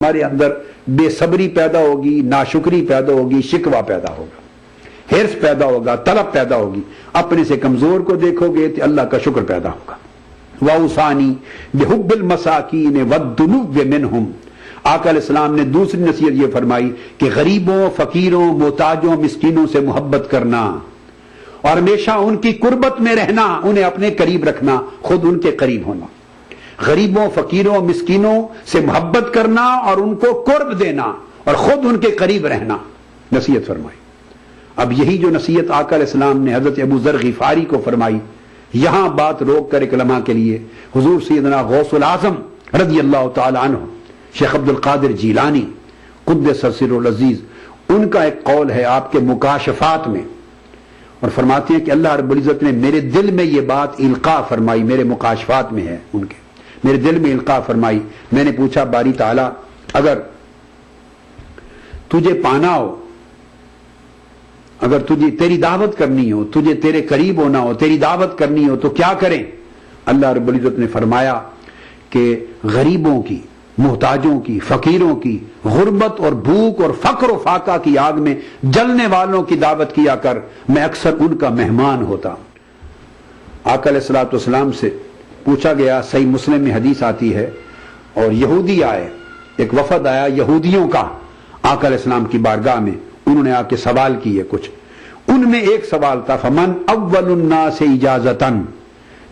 ہمارے اندر بے صبری پیدا ہوگی، ناشکری پیدا ہوگی، شکوہ پیدا ہوگا، حرص پیدا ہوگا، طلب پیدا ہوگی. اپنے سے کمزور کو دیکھو گے تو اللہ کا شکر پیدا ہوگا. وَأَوْصَانِي بِحُبِّ الْمَسَاكِينِ وَالدُّنُوِّ مِنْهُمْ. آقا علیہ السلام نے دوسری نصیحت یہ فرمائی کہ غریبوں، فقیروں، محتاجوں، مسکینوں سے محبت کرنا اور ہمیشہ ان کی قربت میں رہنا، انہیں اپنے قریب رکھنا، خود ان کے قریب ہونا. غریبوں، فقیروں، مسکینوں سے محبت کرنا اور ان کو قرب دینا اور خود ان کے قریب رہنا، نصیحت فرمائی. اب یہی جو نصیحت آقا علیہ السلام نے حضرت ابو ذر غفاری کو فرمائی، یہاں بات روک کر ایک لمحہ کے لیے حضور سیدنا غوث العظم رضی اللہ تعالی عنہ شیخ عبد القادر جیلانی قدس سرہ العزیز، ان کا ایک قول ہے آپ کے مکاشفات میں، اور فرماتے ہیں کہ اللہ رب العزت نے میرے دل میں یہ بات القاء فرمائی، میرے مکاشفات میں ہے ان کے، میرے دل میں القاء فرمائی. میں نے پوچھا باری تعالیٰ اگر تجھے پانا ہو، اگر تجھے تیری دعوت کرنی ہو، تجھے تیرے قریب ہونا ہو، تیری دعوت کرنی ہو تو کیا کریں؟ اللہ رب العزت نے فرمایا کہ غریبوں کی، محتاجوں کی، فقیروں کی، غربت اور بھوک اور فقر و فاقہ کی آگ میں جلنے والوں کی دعوت کیا کر، میں اکثر ان کا مہمان ہوتا. آقا علیہ الصلوۃ والسلام سے پوچھا گیا، صحیح مسلم میں حدیث آتی ہے، اور یہودی آئے، ایک وفد آیا یہودیوں کا آقا علیہ السلام کی بارگاہ میں، انہوں نے آ کے سوال کیے کچھ. ان میں ایک سوال تھا فمن اول الناس اجازتاً.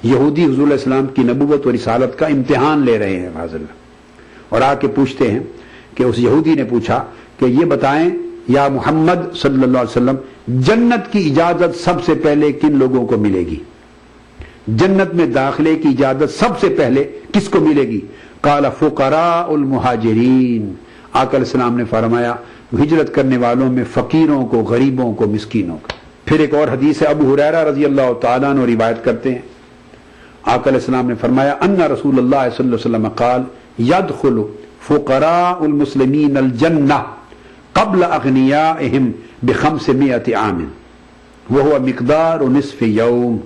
یہودی حضور علیہ السلام کی نبوت و رسالت کا امتحان لے رہے ہیں معاذ اللہ، اور آ کے پوچھتے ہیں کہ اس یہودی نے پوچھا کہ یہ بتائیں یا محمد صلی اللہ علیہ وسلم، جنت کی اجازت سب سے پہلے کن لوگوں کو ملے گی؟ جنت میں داخلے کی اجازت سب سے پہلے کس کو ملے گی؟ قال فقراء المہاجرین. آقا علیہ السلام نے فرمایا ہجرت کرنے والوں میں فقیروں کو، غریبوں کو، مسکینوں کو. پھر ایک اور حدیث ہے، ابو ہریرہ رضی اللہ تعالیٰ عنہ روایت کرتے ہیں، آقا علیہ السلام نے فرمایا ان رسول اللہ صلی اللہ علیہ وسلم قال يدخل فقراء المسلمین الجنہ قبل اغنیائهم ب500 عام وهو مقدار نصف یوم.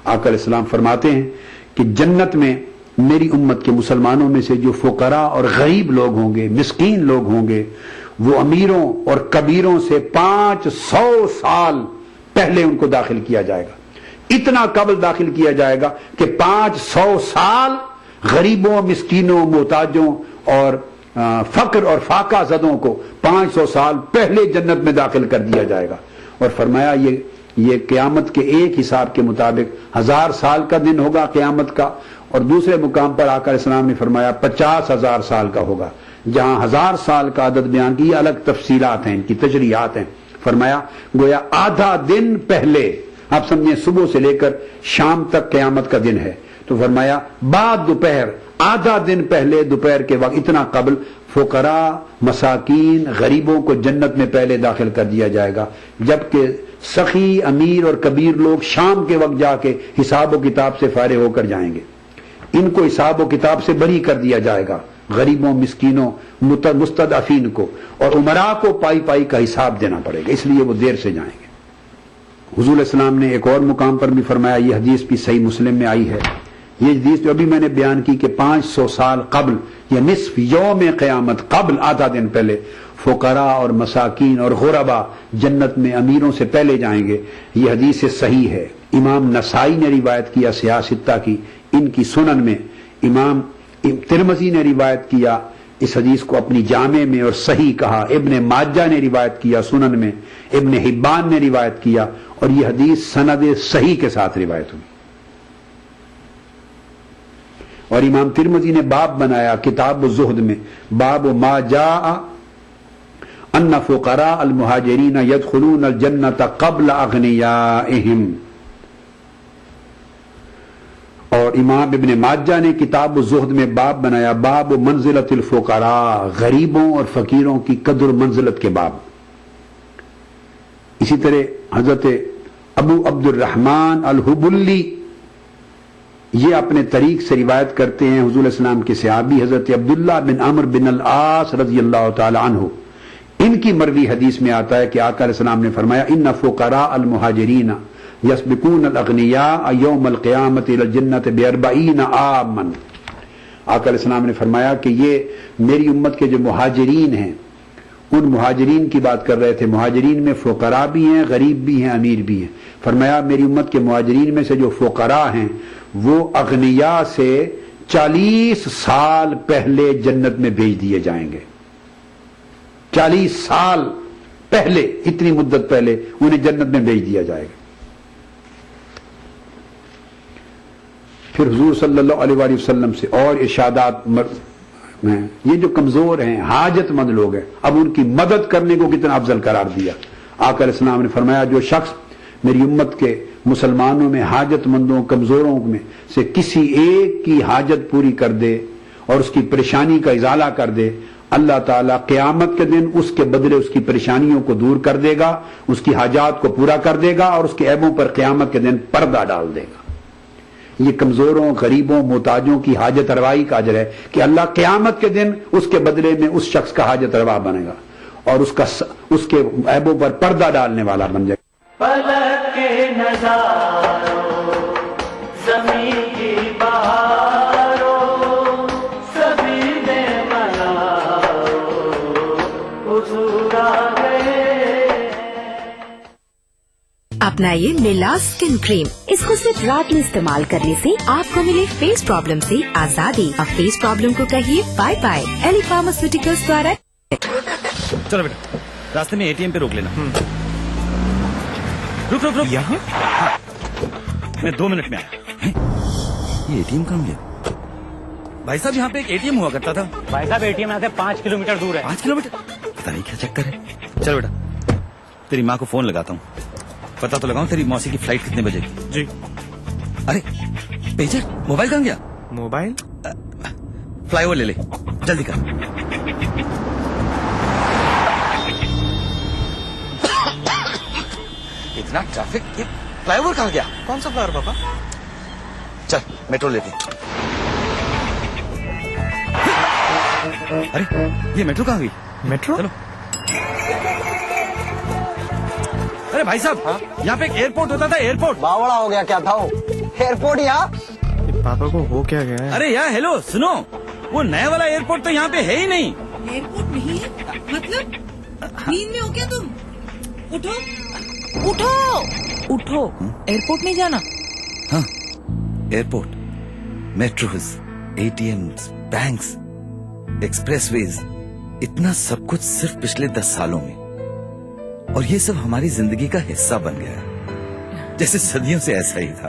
آقا علیہ السلام فرماتے ہیں کہ جنت میں میری امت کے مسلمانوں میں سے جو فقراء اور غریب لوگ ہوں گے، مسکین لوگ ہوں گے، وہ امیروں اور کبیروں سے 500 سال پہلے ان کو داخل کیا جائے گا. اتنا قبل داخل کیا جائے گا کہ 500 سال غریبوں، مسکینوں، محتاجوں اور فقر اور فاقہ زدوں کو 500 سال پہلے جنت میں داخل کر دیا جائے گا. اور فرمایا یہ قیامت کے ایک حساب کے مطابق 1000 سال کا دن ہوگا قیامت کا، اور دوسرے مقام پر آقا علیہ السلام نے فرمایا 50,000 سال کا ہوگا. جہاں 1000 سال کا عدد بیان کی، الگ تفصیلات ہیں، ان کی تجریحات ہیں. فرمایا گویا آدھا دن پہلے، آپ سمجھیں صبح سے لے کر شام تک قیامت کا دن ہے، تو فرمایا بعد دوپہر، آدھا دن پہلے دوپہر کے وقت، اتنا قبل فقراء، مساکین، غریبوں کو جنت میں پہلے داخل کر دیا جائے گا، جبکہ سخی، امیر اور کبیر لوگ شام کے وقت جا کے حساب و کتاب سے فارغ ہو کر جائیں گے. ان کو حساب و کتاب سے بری کر دیا جائے گا، غریبوں، مسکینوں، مستضعفین کو، اور امراء کو پائی پائی کا حساب دینا پڑے گا، اس لیے وہ دیر سے جائیں گے. حضور علیہ السلام نے ایک اور مقام پر بھی فرمایا، یہ حدیث بھی صحیح مسلم میں آئی ہے، یہ حدیث جو ابھی میں نے بیان کی کہ 500 سال قبل یا نصف یوم قیامت قبل، آدھا دن پہلے فقراء اور مساکین اور غربا جنت میں امیروں سے پہلے جائیں گے. یہ حدیث صحیح ہے. امام نسائی نے روایت کیا سیاہ ستہ کی، ان کی سنن میں. امام ترمذی نے روایت کیا اس حدیث کو اپنی جامع میں اور صحیح کہا. ابن ماجہ نے روایت کیا سنن میں، ابن حبان نے روایت کیا، اور یہ حدیث سند صحیح کے ساتھ روایت ہوئی. اور امام ترمذی نے باب بنایا کتاب الزہد میں، باب ما جاء ان فقراء المہاجرین يدخلون الجنۃ قبل اغنیائهم. اور امام ابن ماجہ نے کتاب الزہد میں باب بنایا، باب منزلت الفقراء، غریبوں اور فقیروں کی قدر و منزلت کے باب. اسی طرح حضرت ابو عبد الرحمن الحبلی یہ اپنے طریق سے روایت کرتے ہیں، حضور علیہ السلام کے صحابی حضرت عبداللہ بن عمرو بن العاص رضی اللہ تعالی عنہ، ان کی مروی حدیث میں آتا ہے کہ آقا علیہ السلام نے فرمایا ان فقراء المہاجرین یسبقون الاغنیاء یوم القیامت الی الجنۃ ب40 عاما. آقا علیہ السلام نے فرمایا کہ یہ میری امت کے جو مہاجرین ہیں ان مہاجرین کی بات کر رہے تھے. مہاجرین میں فقراء بھی ہیں, غریب بھی ہیں, امیر بھی ہیں. فرمایا میری امت کے مہاجرین میں سے جو فقراء ہیں وہ اغنیاء سے 40 سال پہلے جنت میں بھیج دیے جائیں گے. 40 سال پہلے, اتنی مدت پہلے انہیں جنت میں بھیج دیا جائے گا. پھر حضور صلی اللہ علیہ وآلہ وسلم سے اور ارشادات میں یہ جو کمزور ہیں, حاجت مند لوگ ہیں, اب ان کی مدد کرنے کو کتنا افضل قرار دیا. آقا علیہ السلام نے فرمایا جو شخص میری امت کے مسلمانوں میں حاجت مندوں کمزوروں میں سے کسی ایک کی حاجت پوری کر دے اور اس کی پریشانی کا ازالہ کر دے, اللہ تعالیٰ قیامت کے دن اس کے بدلے اس کی پریشانیوں کو دور کر دے گا, اس کی حاجات کو پورا کر دے گا اور اس کے عیبوں پر قیامت کے دن پردہ ڈال دے گا. یہ کمزوروں, غریبوں, محتاجوں کی حاجت روائی کا اجر ہے کہ اللہ قیامت کے دن اس کے بدلے میں اس شخص کا حاجت روا بنے گا اور اس کے عیبوں پر پردہ ڈالنے والا بن جائے گا. فلک کے نظاروں, زمین کی بہاروں, سبھی نے مناؤ, حضور آ گئے. اپنائیے میلا اسکن کریم. اس کو صرف رات میں استعمال کرنے سے آپ کو ملے فیس پرابلم سے آزادی. اب فیس پرابلم کو کہیے بائے بائے. ایلی فارماسیوٹیکلز دوارا. چلو بیٹا, راستے میں ATM پہ روک لینا. رک رک رک, یہاں میں 2 منٹ میں آیا. یہ ATM کہاں گیا؟ بھائی صاحب یہاں پہ ایک ATM ہوا کرتا تھا. بھائی صاحب ATM یہاں سے 5 کلومیٹر دور ہے. 5 کلومیٹر؟ پتہ نہیں کیا چکر ہے. چلو بیٹا, تیری ماں کو فون لگاتا ہوں, پتا تو لگاؤں تیری موسی کی فلائٹ کتنے بجے کی. جی. ارے پیجر, موبائل کہاں گیا؟ موبائل فلائی اوور لے لے, جلدی کر. اتنا ٹریفک, یہ فلائی اوور کہاں گیا؟ کون سا فلاور پاپا؟ چل میٹرو لیتے. ارے یہ میٹرو کہاں گئی؟ میٹرو. چلو. ارے بھائی صاحب, یہاں پہ ایک ایئرپورٹ ہوتا تھا, ایئرپورٹ. باوڑا ہو گیا کیا تھا وہ ایئرپورٹ یہاں؟ پاپا کو ہو کیا گیا ہے؟ ارے یار ہیلو سنو, وہ نیا والا ایئرپورٹ تو یہاں پہ ہے ہی نہیں. ایئرپورٹ نہیں ہے مطلب نیند میں ہو کیا تم؟ اٹھو اٹھو اٹھو, ایئرپورٹ نہیں جانا. ہاں airport, metros, ATMs, banks, expressways, اتنا سب کچھ صرف پچھلے 10 سالوں میں, اور یہ سب ہماری زندگی کا حصہ بن گیا ہے, جیسے صدیوں سے ایسا ہی تھا.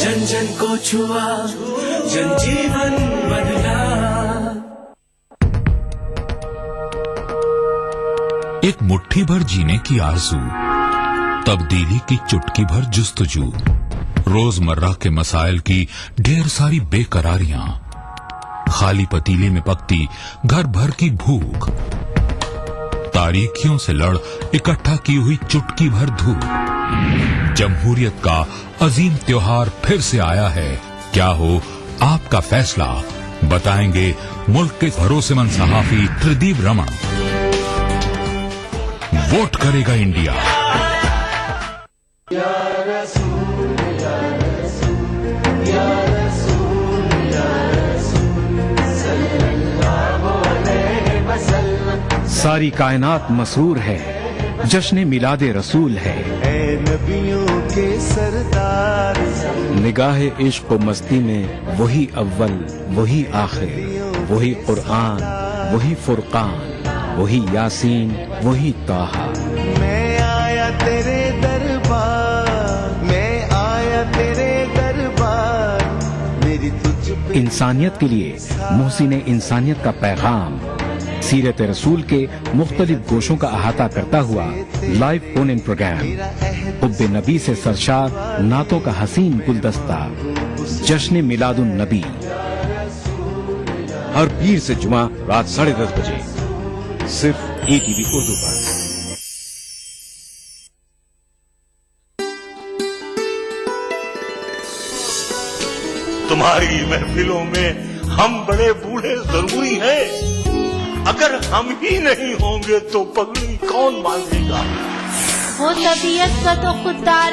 جن جن کو چھوا, جن جیون بدلا. ایک مٹھی بھر جینے کی آرزو, تبدیلی کی چٹکی بھر جستجو, روزمرہ کے مسائل کی ڈھیر ساری بے قراریاں, خالی پتیلے میں پکتی گھر بھر کی بھوک, تاریکیوں سے لڑ اکٹھا کی ہوئی چٹکی بھر دھوپ. جمہوریت کا عظیم تیوہار پھر سے آیا ہے. کیا ہو آپ کا فیصلہ, بتائیں گے ملک کے بھروسے مند صحافی تردیپ رمن. ووٹ کرے گا انڈیا. ساری کائنات مسرور ہے, جشن میلاد رسول ہے. اے نبیوں کے سردار, نگاہ عشق و مستی میں وہی اول وہی آخر, وہی قرآن وہی فرقان, وہی یاسین وہی طٰہٰ. میں آیا تیرے دربار, میں آیا تیرے دربار, میری تجھ پہ انسانیت کے لیے محسن انسانیت کا پیغام. سیرت رسول کے مختلف گوشوں کا احاطہ کرتا ہوا لائیو فون ان پروگرام. حب نبی سے سرشار نعتوں کا حسین گلدستہ. جشن میلاد النبی, ہر پیر سے جمعہ رات 10:30 بجے, صرف ETV اردو پر. تمہاری محفلوں میں ہم بڑے بوڑھے ضروری ہیں, اگر ہم ہی نہیں ہوں گے تو پگڑی کون باندھے گا؟ وہ طبیعت کا تو خوددار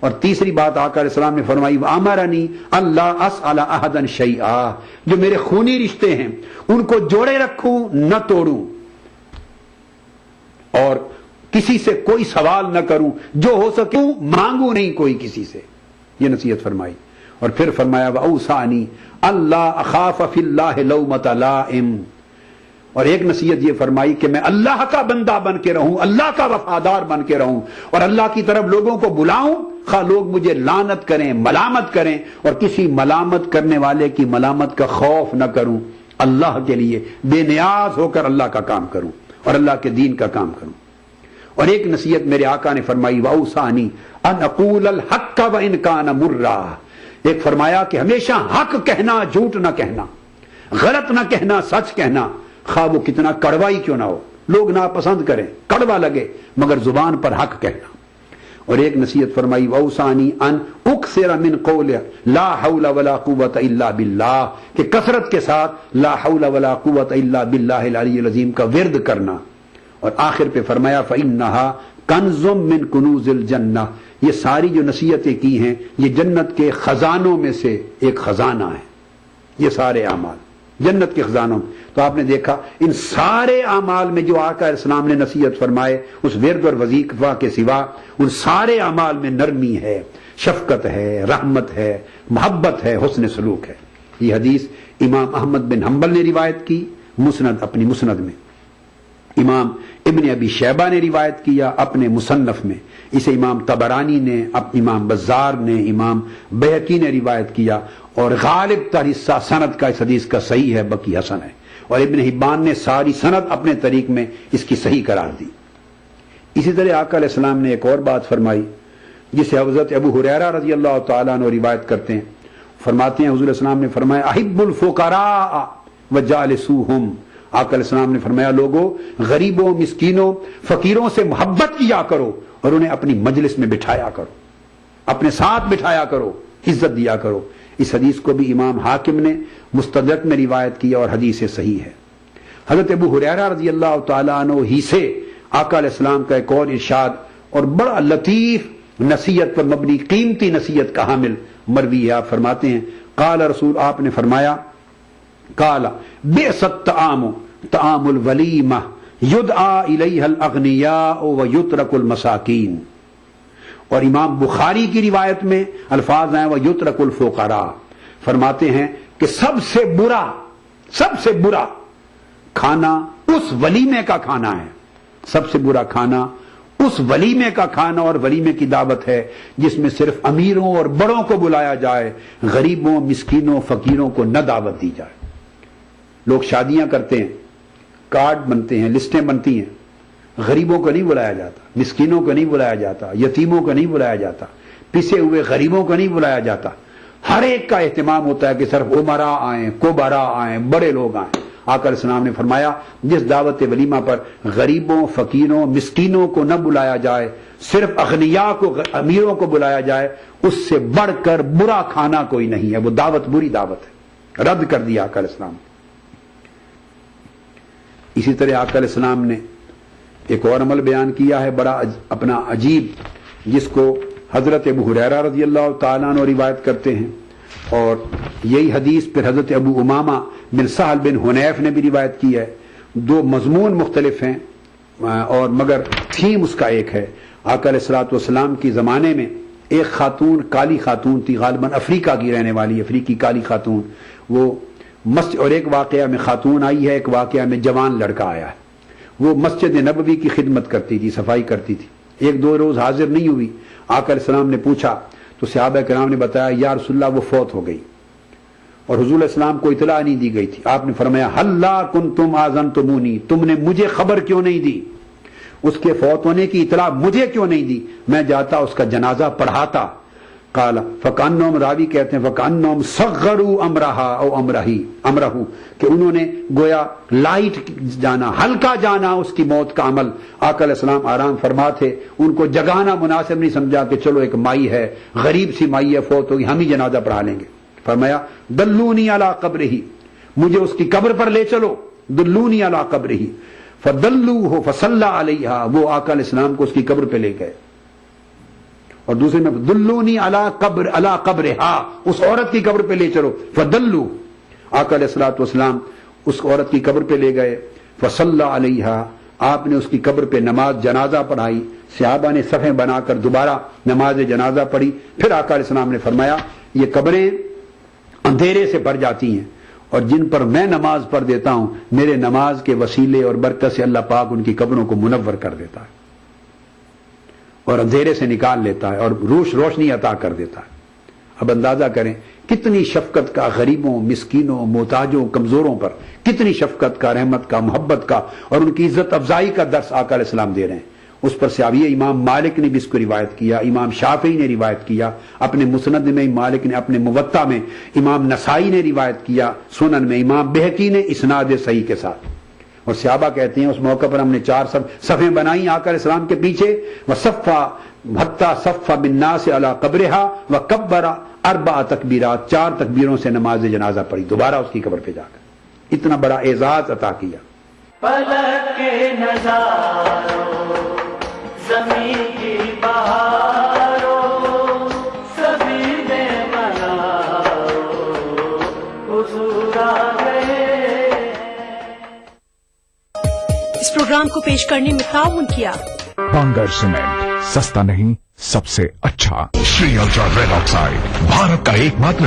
اور تیسری بات آقا علیہ السلام نے فرمائی امرنی اللہ اسأل احدا شیئا، جو میرے خونی رشتے ہیں ان کو جوڑے رکھوں نہ توڑوں، اور کسی سے کوئی سوال نہ کروں، جو ہو سکے مانگوں نہیں کوئی کسی سے، یہ نصیحت فرمائی۔ اور پھر فرمایا وَأَوْصَانِي اللہ اخاف فی اللہ لومۃ لائم، اور ایک نصیحت یہ فرمائی کہ میں اللہ کا بندہ بن کے رہوں، اللہ کا وفادار بن کے رہوں، اور اللہ کی طرف لوگوں کو بلاؤں، خواہ لوگ مجھے لعنت کریں، ملامت کریں، اور کسی ملامت کرنے والے کی ملامت کا خوف نہ کروں، اللہ کے لیے بے نیاز ہو کر اللہ کا کام کروں اور اللہ کے دین کا کام کروں۔ اور ایک نصیحت میرے آقا نے فرمائی وَأَوْصَانِي أَنْ أَقُولَ الْحَقَّ وَإِنْ كَانَ مُرًّا، ایک فرمایا کہ ہمیشہ حق کہنا، جھوٹ نہ کہنا، غلط نہ کہنا، سچ کہنا، خواہ وہ کتنا کڑوا ہی کیوں نہ ہو، لوگ ناپسند کریں، کڑوا لگے، مگر زبان پر حق کہنا۔ اور ایک نصیحت فرمائی وَأَوْصَانِي أَنْ أُكْثِرَ مِنْ قَوْلِ لَا حَوْلَ وَلَا قُوَّةَ إِلَّا بِاللَّهِ، کہ کثرت کے ساتھ لا حول ولا قوت الا باللہ العلی العظیم کا ورد کرنا۔ اور آخر پہ فرمایا فَإِنَّهَا كَنْزٌ مِّن كُنُوزِ الْجَنَّةِ، یہ ساری جو نصیحتیں کی ہیں یہ جنت کے خزانوں میں سے ایک خزانہ ہے، یہ سارے اعمال جنت کے خزانوں میں۔ تو آپ نے دیکھا ان سارے اعمال میں جو آقا علیہ السلام نے نصیحت فرمائے اس ورد اور وظیفہ کے سوا، ان سارے اعمال میں نرمی ہے، شفقت ہے، رحمت ہے، محبت ہے، حسن سلوک ہے۔ یہ حدیث امام احمد بن حنبل نے روایت کی مسند، اپنی مسند میں، امام ابن ابی شیبہ نے روایت کیا اپنے مصنف میں، اسے امام طبرانی نے، امام بزار نے، امام بہقی نے روایت کیا، اور غالب تر حصہ سند کا اس حدیث کا صحیح ہے، بقی حسن ہے، اور ابن حبان نے ساری سند اپنے طریق میں اس کی صحیح قرار دی۔ اسی طرح آقا علیہ السلام نے ایک اور بات فرمائی جسے حضرت ابو ہریرہ رضی اللہ تعالیٰ عنہ روایت کرتے ہیں، فرماتے ہیں حضور علیہ السلام نے فرمایا احب الفقراء وجالسوہم، آقا علیہ السلام نے فرمایا لوگوں غریبوں، مسکینوں، فقیروں سے محبت کیا کرو اور انہیں اپنی مجلس میں بٹھایا کرو، اپنے ساتھ بٹھایا کرو، عزت دیا کرو۔ اس حدیث کو بھی امام حاکم نے مستدرک میں روایت کیا اور حدیث صحیح ہے۔ حضرت ابو ہریرہ رضی اللہ تعالیٰ عنہ ہی سے آقا علیہ السلام کا ایک اور ارشاد اور بڑا لطیف نصیحت پر مبنی قیمتی نصیحت کا حامل مروی ہے۔ آپ فرماتے ہیں قال رسول، آپ نے فرمایا قال بئس الطعام طعام الولیمہ یدعا الیہ الاغنیاء ویترک المساکین، اور امام بخاری کی روایت میں الفاظ ہیں ویترک الفقراء، فرماتے ہیں کہ سب سے برا کھانا اس ولیمے کا کھانا ہے، سب سے برا کھانا اس ولیمے کا کھانا، اور ولیمے کی دعوت ہے جس میں صرف امیروں اور بڑوں کو بلایا جائے، غریبوں، مسکینوں، فقیروں کو نہ دعوت دی جائے۔ لوگ شادیاں کرتے ہیں، کارڈ بنتے ہیں، لسٹیں بنتی ہیں، غریبوں کو نہیں بلایا جاتا، مسکینوں کو نہیں بلایا جاتا، یتیموں کو نہیں بلایا جاتا، پسے ہوئے غریبوں کو نہیں بلایا جاتا، ہر ایک کا اہتمام ہوتا ہے کہ صرف عمرا آئیں، کبرا آئیں، بڑے لوگ آئیں۔ آقا علیہ السلام نے فرمایا جس دعوت ولیمہ پر غریبوں، فقیروں، مسکینوں کو نہ بلایا جائے، صرف اغنیاء کو، امیروں کو بلایا جائے، اس سے بڑھ کر برا کھانا کوئی نہیں ہے، وہ دعوت بری دعوت ہے، رد کر دیا آقا علیہ السلام۔ اسی طرح آقا علیہ السلام نے ایک اور عمل بیان کیا ہے بڑا اپنا عجیب، جس کو حضرت ابو ہریرہ رضی اللہ تعالیٰ عنہ روایت کرتے ہیں، اور یہی حدیث پھر حضرت ابو امامہ بن سہل بن حنیف نے بھی روایت کی ہے۔ دو مضمون مختلف ہیں اور مگر تھیم اس کا ایک ہے۔ آقا علیہ الصلوۃ والسلام کی زمانے میں ایک خاتون، کالی خاتون تھی، غالباً افریقہ کی رہنے والی، افریقی کالی خاتون، وہ مسجد، اور ایک واقعہ میں خاتون آئی ہے، ایک واقعہ میں جوان لڑکا آیا ہے، وہ مسجد نبوی کی خدمت کرتی تھی، صفائی کرتی تھی، ایک دو روز حاضر نہیں ہوئی۔ آقا علیہ السلام نے پوچھا تو صحابہ کرام نے بتایا یا رسول اللہ وہ فوت ہو گئی، اور حضور علیہ السلام کو اطلاع نہیں دی گئی تھی۔ آپ نے فرمایا ہلا کنتم آذنتمونی، تم نے مجھے خبر کیوں نہیں دی، اس کے فوت ہونے کی اطلاع مجھے کیوں نہیں دی، میں جاتا اس کا جنازہ پڑھاتا۔ قال فکانہم، راوی کہتے ہیں فکانہم صغروا امرہا او امرہ، کہ انہوں نے گویا لائٹ جانا، ہلکا جانا اس کی موت کا عمل۔ آقا علیہ السلام آرام فرما تھے، ان کو جگانا مناسب نہیں سمجھا کہ چلو ایک مائی ہے، غریب سی مائی ہے، فوت ہوگی، ہم ہی جنازہ پڑھا لیں گے۔ فرمایا دلونی علی قبرہ، مجھے اس کی قبر پر لے چلو، دلونی علی قبرہ، فدلوہ فصلی علیہا، وہ آقا علیہ السلام کو اس کی قبر پہ لے گئے اور دوسرے میں دلونی علی قبرہا، اس عورت کی قبر پہ لے چلو، فدلو، آقا علیہ الصلوۃ والسلام اس عورت کی قبر پہ لے گئے، فصلی علیہا، آپ نے اس کی قبر پہ نماز جنازہ پڑھائی، صحابہ نے صفیں بنا کر دوبارہ نماز جنازہ پڑھی. پھر آقا علیہ السلام نے فرمایا یہ قبریں اندھیرے سے بھر جاتی ہیں اور جن پر میں نماز پڑھ دیتا ہوں میرے نماز کے وسیلے اور برکت سے اللہ پاک ان کی قبروں کو منور کر دیتا ہے اور اندھیرے سے نکال لیتا ہے اور روشنی عطا کر دیتا ہے. اب اندازہ کریں کتنی شفقت کا غریبوں، مسکینوں، محتاجوں، کمزوروں پر کتنی شفقت کا، رحمت کا، محبت کا اور ان کی عزت افزائی کا درس آقا علیہ السلام دے رہے ہیں. اس پر سے اب یہ امام مالک نے بھی اس کو روایت کیا، امام شافعی نے روایت کیا اپنے مسند میں، مالک نے اپنے موطا میں، امام نسائی نے روایت کیا سنن میں، امام بہقی نے اسناد صحیح کے ساتھ. اور صحابہ کہتے ہیں اس موقع پر ہم نے 4 صفیں بنائی آقا علیہ السلام کے پیچھے، وصفا حتی صف بالناس علی قبرہا وکبر 4 تکبیرات، 4 تکبیروں سے نماز جنازہ پڑھی دوبارہ اس کی قبر پہ جا کر. اتنا بڑا اعزاز عطا کیا. پلک کے نظاروں زمین کی بہاروں سبھی نے مناؤ حضور آ گئے. اس پروگرام کو پیش کرنے میں تعاون کیا بنگر سیمنٹ، سستا نہیں سب سے اچھا. شری الٹرا ریڈ آکسائڈ، بھارت کا ایک ماتر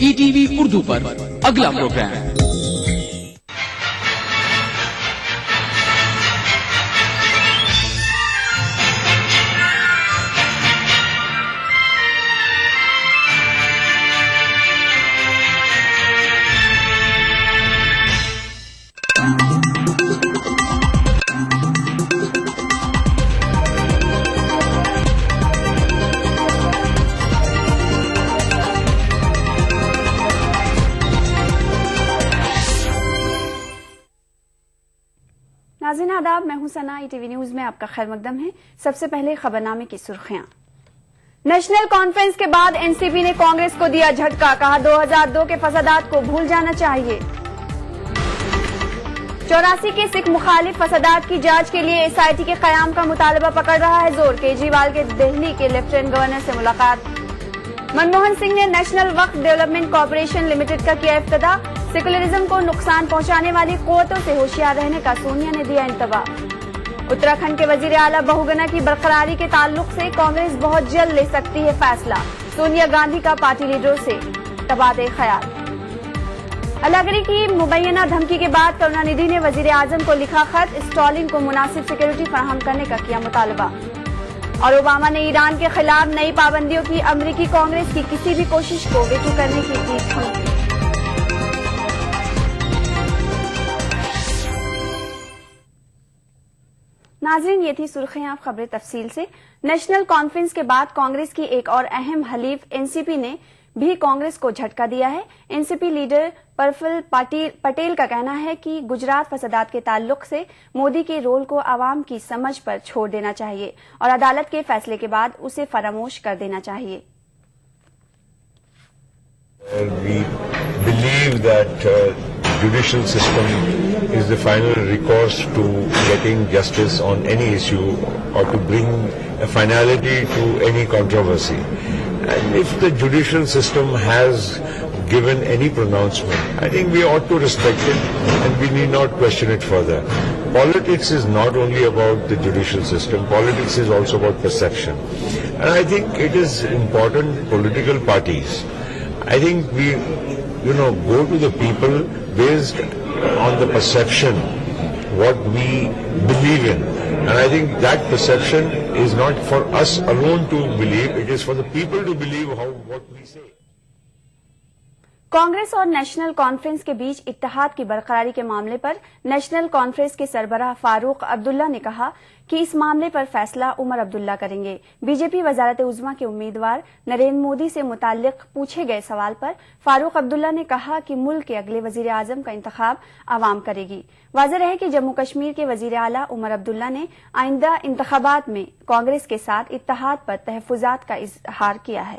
ای ٹی وی اردو پر اگلا پروگرام ناظرین آداب، میں ہوں ثنا، ای ٹی وی نیوز میں آپ کا خیر مقدم ہے. سب سے پہلے خبرنامے کی سرخیاں. نیشنل کانفرنس کے بعد این سی پی نے کانگریس کو دیا جھٹکا، کہا 2002 کے فسادات کو بھول جانا چاہیے. 84 کے سکھ مخالف فسادات کی جانچ کے لیے ایس آئی ٹی کے قیام کا مطالبہ پکڑ رہا ہے زور. کیجریوال کے دہلی کے لیفٹیننٹ گورنر سے ملاقات. منموہن سنگھ نے نیشنل وقف ڈیولپمنٹ کارپوریشن لمیٹڈ کا کیا افتتاح. سیکولرزم کو نقصان پہنچانے والی قوتوں سے ہوشیار رہنے کا سونیا نے دیا انتباہ. اتراکھنڈ کے وزیر اعلیٰ بہوگنا کی برقراری کے تعلق سے کانگریس بہت جلد لے سکتی ہے فیصلہ. سونیا گاندھی کا پارٹی لیڈروں سے تبادلہ خیال. اللہ گری کی مبینہ دھمکی کے بعد کروناندھی نے وزیر اعظم کو لکھا خط، اسٹالن کو مناسب سیکورٹی فراہم کرنے کا کیا مطالبہ. اور اوباما نے ایران کے خلاف نئی پابندیوں کی امریکی کانگریس کی کسی بھی کوشش کو ویٹو کرنے کی دھمکی. ناظرین یہ تھی سرخیاں، خبریں تفصیل سے. نیشنل کانفرنس کے بعد کانگریس کی ایک اور اہم حلیف این سی پی نے بھی کانگریس کو جھٹکا دیا ہے. این سی پی لیڈر پرفل پٹیل کا کہنا ہے کہ گجرات فسادات کے تعلق سے مودی کے رول کو عوام کی سمجھ پر چھوڑ دینا چاہیے اور عدالت کے فیصلے کے بعد اسے فراموش کر دینا چاہیے. We believe that judicial system is the final recourse to getting justice on any issue or to bring a finality to any controversy. And if the judicial system has given any pronouncement, I think we ought to respect it and we need not question it further. Politics is not only about the judicial system, politics is also about perception. And I think it is important political parties, I think we, go to the people based on the perception, what we believe in. And I think that perception is not for us alone to believe, it is for the people to believe what we say. Congress اور national conference کے بیچ اتحاد کی برقراری کے معاملے پر national conference کے سربراہ فاروق عبداللہ نے کہا کہ اس معاملے پر فیصلہ عمر عبداللہ کریں گے. بی جے پی وزارت عظمیٰ کے امیدوار نریندر مودی سے متعلق پوچھے گئے سوال پر فاروق عبداللہ نے کہا کہ ملک کے اگلے وزیر اعظم کا انتخاب عوام کرے گی. واضح رہے کہ جموں کشمیر کے وزیر اعلیٰ عمر عبداللہ نے آئندہ انتخابات میں کانگریس کے ساتھ اتحاد پر تحفظات کا اظہار کیا ہے.